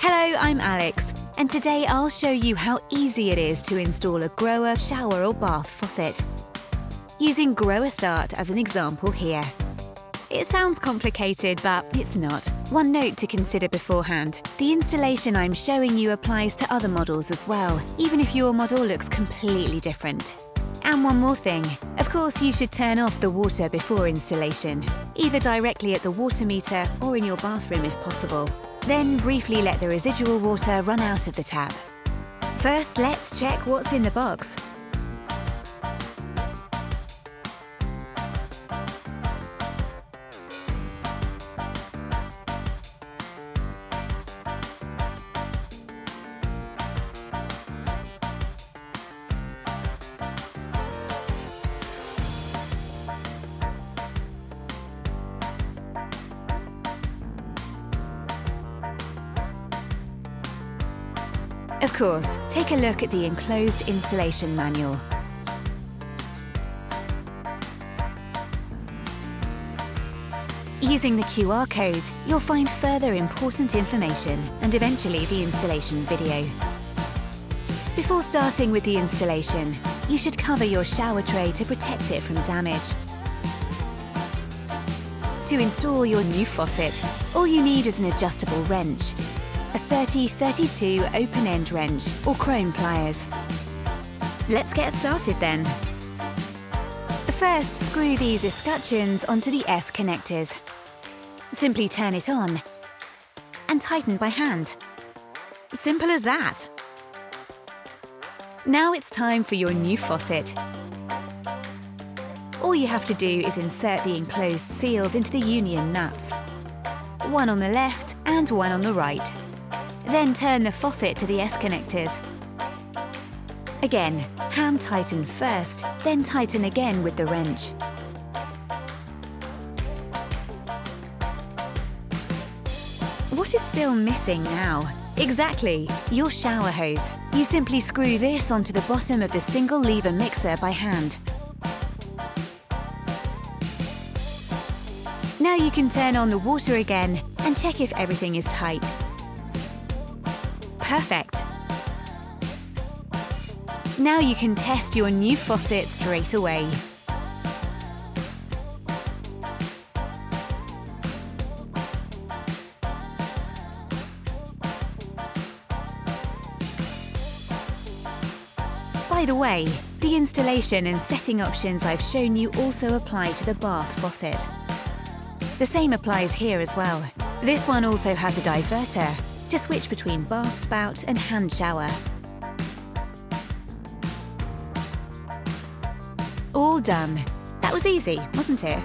Hello, I'm Alex, and today I'll show you how easy it is to install a GROHE shower or bath faucet. Using GROHE Start as an example here. It sounds complicated, but it's not. One note to consider beforehand. The installation I'm showing you applies to other models as well, even if your model looks completely different. And one more thing. Of course, you should turn off the water before installation, either directly at the water meter or in your bathroom if possible. Then briefly let the residual water run out of the tap. First, let's check what's in the box. Of course, take a look at the enclosed installation manual. Using the QR code, you'll find further important information and eventually the installation video. Before starting with the installation, you should cover your shower tray to protect it from damage. To install your new faucet, all you need is an adjustable wrench, a 30-32 open-end wrench or chrome pliers. Let's get started then. First, screw these escutcheons onto the S connectors. Simply turn it on and tighten by hand. Simple as that. Now it's time for your new faucet. All you have to do is insert the enclosed seals into the union nuts. One on the left and one on the right. Then turn the faucet to the S connectors. Again, hand tighten first, then tighten again with the wrench. What is still missing now? Exactly, your shower hose. You simply screw this onto the bottom of the single lever mixer by hand. Now you can turn on the water again and check if everything is tight. Perfect! Now you can test your new faucet straight away. By the way, the installation and setting options I've shown you also apply to the bath faucet. The same applies here as well. This one also has a diverter to switch between bath spout and hand shower. All done. That was easy, wasn't it?